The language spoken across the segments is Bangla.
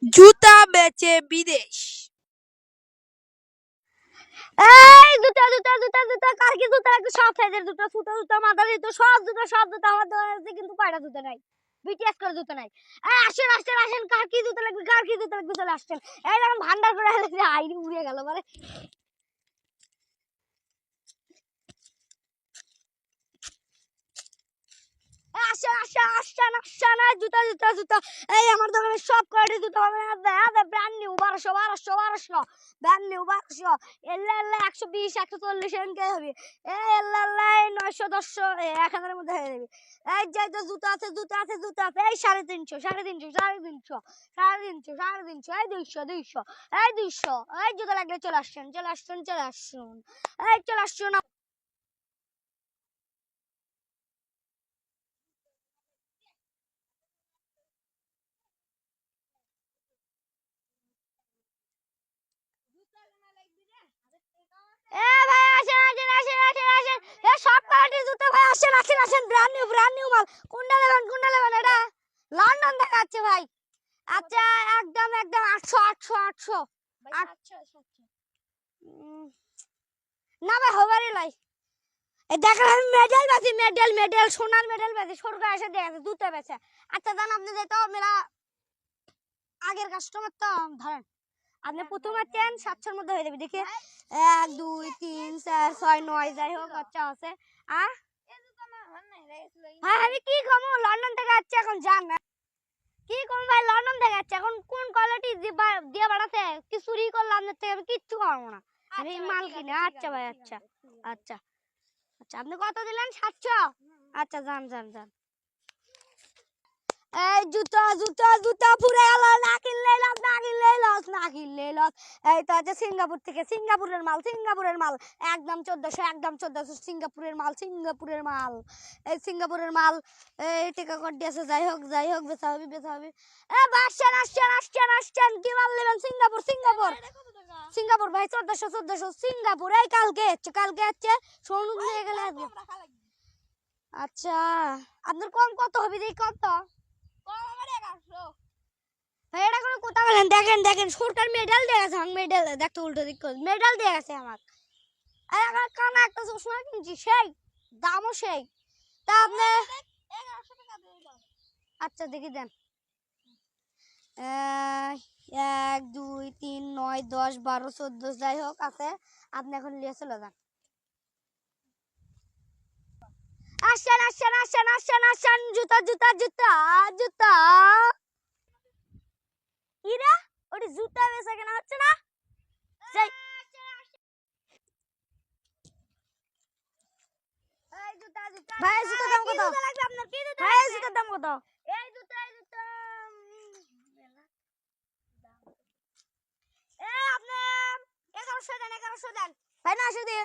জুতা বেচে বিদেশ। এই জুতা জুতা জুতা জুতা কার কি জুতা লাগবে? সব সাইজের জুতা, ছোট জুতা, মাদার জুতা, সব জুতা আমার দোকানে আছে, কিন্তু কয়টা জুতা নাই, বিটিএস করে জুতা নাই। এই আসেন আসেন আসেন, কার কি জুতা লাগবে, কার কি জুতা লাগবে, চলে আসছেন। এই দেখেন ভান্ডার করে আইলে আইরি উড়ে গেল মানে। আসেন আসেন আসেন আসেন, জুতা জুতা জুতা। এই আমার দোকানে সব কোয়ালিটি জুতা পাবেন। ব্র্যান্ড নিউ 1200 ব্র্যান্ড নিউ 1200, এল্লা এল্লা 120 140 এনকে হবে। এই এল্লা এল্লা 900 1000 1000 এর মধ্যে হয়ে যাবে। এই যে তো জুতা আছে জুতা আছে জুতা আছে। এই 350 350 350 350 350, এই 200 200, এই 200। এই জুতা লাগলে চলে আসছেন চলে আসছেন চলে আসছেন, এই চলে আসছেন। ভাই আসেন আসেন আসেন আসেন আসেন, সব কোয়ালিটির জুতো ভাই, আসেন আসেন আসেন, ব্র্যান্ড নিউ মাল। কোনটা নেবেন এটা লন্ডন থেকে আছে ভাই। আচ্ছা একদম একদম 800 800 800 না ভাই হবারই লাই। এই দেখেন আমি মেডেল বেচি, মেডেল মেডেল সোনার মেডেল বেচি, সরকার এসে দেখে জুতো বেচে। আচ্ছা জান আপনি যেটা মেরা আগের কাস্টমার তো ধরেন আপনি প্রথমে 10 700 এর মধ্যে হয়ে যাবে। দেখি 1 2 3 4 6 9 যাই হোক আচ্ছা আছে। হ্যাঁ আমি কি কমু, লন্ডন থেকে আসছে এখন জান কি কম ভাই, লন্ডন থেকে আসছে এখন কোন কোয়ালিটি দিয়ে বাড়াতে কি চুরি করলাম আপনার থেকে, আমি কিচ্ছু করবো না, আমি মাল কিনে। আচ্ছা ভাই আচ্ছা আচ্ছা আচ্ছা, আপনি কত দিলেন? 700। আচ্ছা যান যান যান। এই জুতা জুতা জুতা পুরে গেল, না কিনলে লস না কিনলে লস না কিনলে লস। এই তো আছে সিঙ্গাপুর থেকে, সিঙ্গাপুরের মাল সিঙ্গাপুরের মাল, একদম 1400 একদম 1400, সিঙ্গাপুরের মাল সিঙ্গাপুরের মাল, এই সিঙ্গাপুরের মাল। এই টাকা কত দিয়েছে, যাই হোক বেচা হবে বেচা হবে। এ আসছেন আসছেন আসছেন আসছেন, কি মাল নেবেন? সিঙ্গাপুর সিঙ্গাপুর সিঙ্গাপুর ভাই 1400 সিঙ্গাপুর। এই কালকে হচ্ছে সোনু নিয়ে গেলে আসবে। আচ্ছা আপনার কম কত হবে, দেখি কত ভাই, এটা কোনো কথা বলেন? দেখেন দেখেন সরকার মেডেল দিয়ে গেছে, মেডেল দেখতে উল্টো দিক মেডেল দিয়ে গেছে আমার। আর আমার কানা একটা চশমা কিনছি, সেই দামও সেই। তা আপনি আচ্ছা দেখি দেন। 1 2 3 9 10 12 14 যাই হোক আছে, আপনি এখন নিয়ে চলে যান। আসেন আসেন আসেন আসেন আসেন, জুতা জুতা জুতা জুতা। ইরা ওটা জুতা বেচা কেনা হচ্ছে না। যাই ভাই জুতার দাম কত? ভাই জুতার দাম কত? এই জুতা আপনি 1100 দেন 1100 দেন ভাই, 900 দিয়ে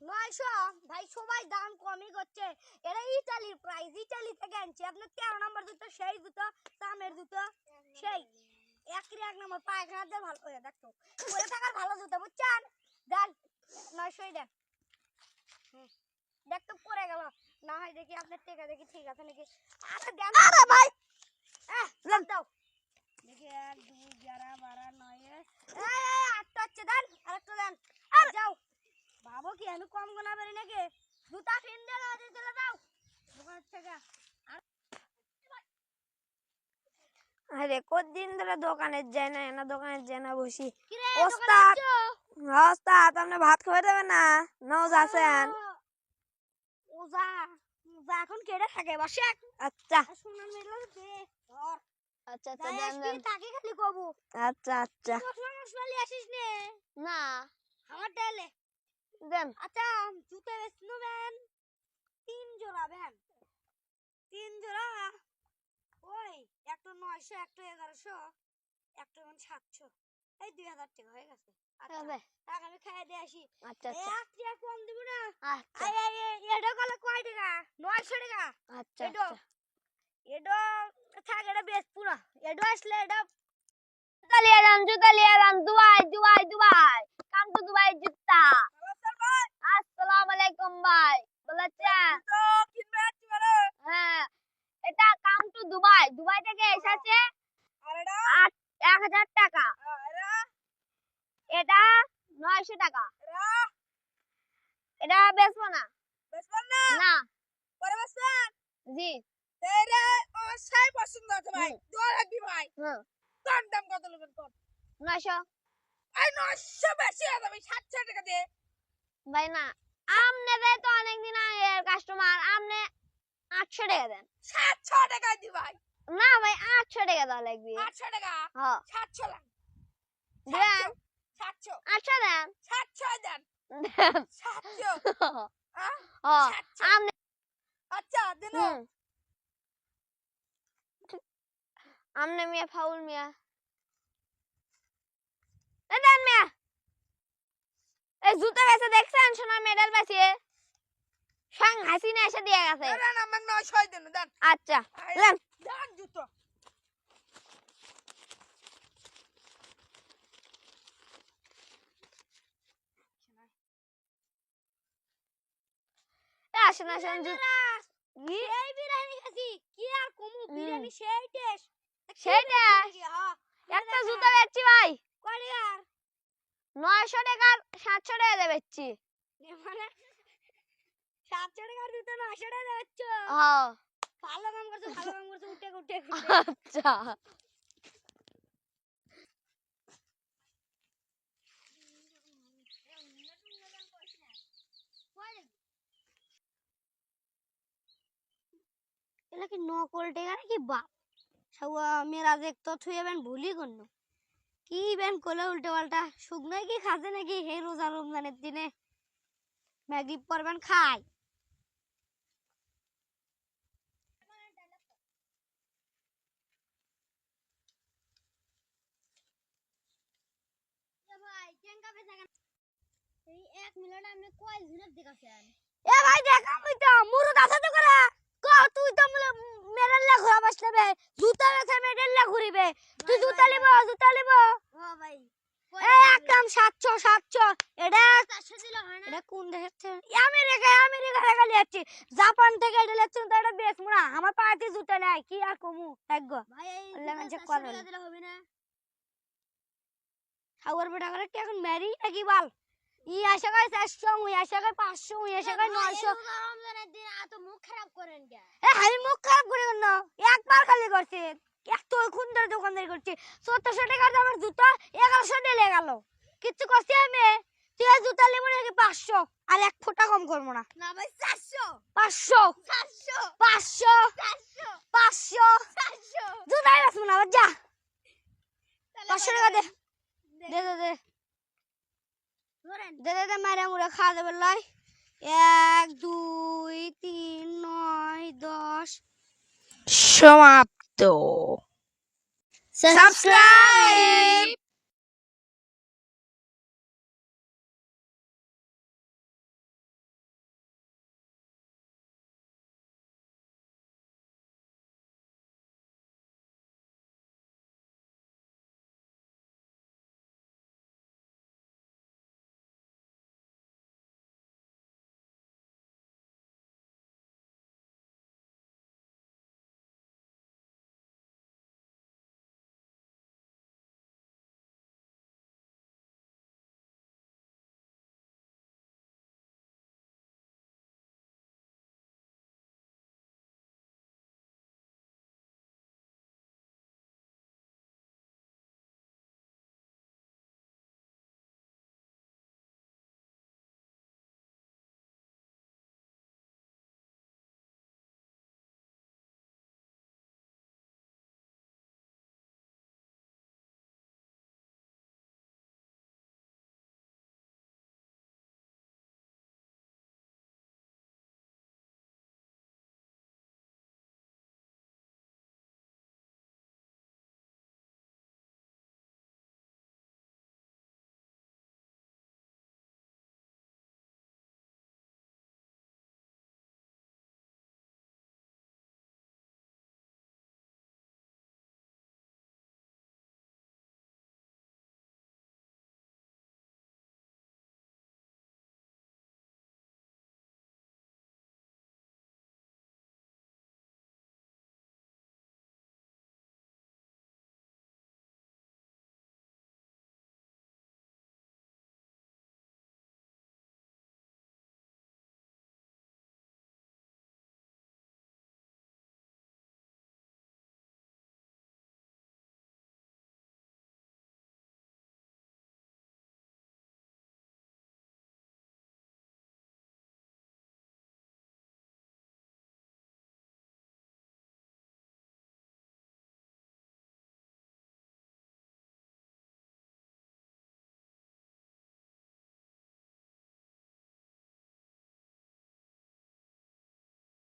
900 ভাই, সবাই দাম কমই করছে। এটা ইতালির প্রাইস, ইতালি থেকে আনছি। আপনার 13 নম্বর জুতো, সেই জুতো সামের জুতো, সেই এক নম্বর পায়খানা দিয়ে ভালো হয়ে দেখতো পরে থাকার ভালো জুতো বুঝছেন। দেন 900 দেন। দেখতো পরে গেল না হয়, দেখি আপনার টেকা দেখি ঠিক আছে নাকি। আরে দেন আরে ভাই দাও দেখি 1 2 11 12 9 8টা হচ্ছে, দেন আরেকটা দেন। আর যাও ভাবো কি আমি কম গোনা পারি নাকি? জুতা কিন দিলে চলে যাও দোকান থেকে। আরে কতদিন ধরে দোকানে যাই না, এনা দোকানে যাই না বসি। ওস্তাদ ওস্তাদ আপনি ভাত খাওয়া দেবেন না? নজ আছেন ওজা ওজা এখন কেড়ে থাকে বসে। আচ্ছা সোনার মেলা দে ধর। আচ্ছা আচ্ছা দেন দেন, তাকে খালি কবু। আচ্ছা আচ্ছা সোনালি আসিস নে না আমার ডালে দেন। আচ্ছা জুতো বেচনো বেন 3 জোড়া বেন, 3 জোড়া। ওই একটা 900 একটা 1100 একটা 700, এই 2000 টাকা হয়ে গেছে। আচ্ছা টাকা আমি খাইয়ে দিয়ে আসি। আচ্ছা আচ্ছা এক টাকা কম দিব না। আচ্ছা এটা কলে কয় টাকা? 900 টাকা। আচ্ছা এটা এটা থাক, এটা বেশ পুরা এটা আসলে এটা জুতা লিয়ে যান Dubai Dubai Dubai, come to Dubai জুতা। আসসালামু আলাইকুম ভাই, বলেছেন হ্যাঁ এটা কাম টু দুবাই, দুবাই থেকে এসেছে। 1000 টাকা, এটা 900 টাকা, এটা বেচবো না। না জি ভাই দোয়া রাখবি ভাই। হুম তোর দাম কত নেবেন কর? 900 ভাই 900 বেশি হয়ে যাবে, 700 টাকা দে। ভাই না, আমনে দেয় তো অনেকদিন আগের কাস্টমার, আমনে 800 টাকা দেন। 700 টাকা দি ভাই। না ভাই 800 টাকা দেওয়া লাগবে। 800 টাকা। হ্যাঁ 700 লাগ। দেন 700 800 দেন 700 দেন। দেন 700 হ্যাঁ হ্যাঁ 700 আমনে আচ্ছা দিন। আমনে মিয়া ফাউল মিয়া দেন মিয়া। এই জুতো বেচে দেখছেন সোনার মেডেল বেচে সাং হাসিনা এসে দিয়ে গেছে। দেন আমাক 900 দেন দেন। আচ্ছা দেন দেন জুতো। আসেন আসেন এই বিরিয়ানি খাসি কি আর কমু, বিরিয়ানি সেই টেস্ট। সেইটা একটা জুতো বেচছি ভাই কয় টাকার? 900 টাকার 700 টাকা দিয়ে বেচছি। মানে 700 টাকার জুতো 900 টাকা দিচ্ছ? হ্যাঁ ভালো কাম করছো, ভালো কাম করছো। উঠে উঠে আচ্ছা এলা কি নকল টাকা নাকি বাপ? সাউয়া মেরা দেখ তো থুইবেন ভুলি করন কি বেন কোলে উল্টে পাল্টা শুকনো কি খাতে নাকি হে রোজা রমজানের দিনে ম্যাগি পরবেন খাই। এ ভাই দেখা মুই তো মুরুদ আছে তো করে ক তুই তো মেডেললা ঘোরা বসলে জুতা বেছে মেডেললা ঘুরিবে তুই জুতা লিব ও ভাই এ একদম 700 এটা এটা কোন দেশের থেকে? আমেরিকা থেকে লিয়াচ্ছি, জাপান থেকে এটা লিয়াচ্ছি তো এটা বেশ মুরা আমার পাতে জুতা নাই কি আর কমু থাকগো ভাই এই জুতা দিলে হবে না। খাওয়ার বেটা করে কি এখন ম্যারি নাকি বাল ই আশা করে 400 ই আশা করে 500 ই আশা করে 900 রমজানের দিন এত মুখ খারাপ করেন কে? এ আমি মুখ খারাপ করি না, একবার খালি করছি এত খুন্দর দোকানদারি করছি 1700 টাকার দামের জুতা 1100 দিয়ে গেল কিছু করছি আমি। তুই জুতা লিবো নাকি 500 আর এক ফোঁটা কম করবো না। না ভাই 400 জুতাই বাঁচবো না যা 500 টাকা দে দে দে দে দে দে দে মারা মুড়ে খাওয়া যাবে লাই 1 2 3 9 10 সমাপ্ত। সাবস্ক্রাইব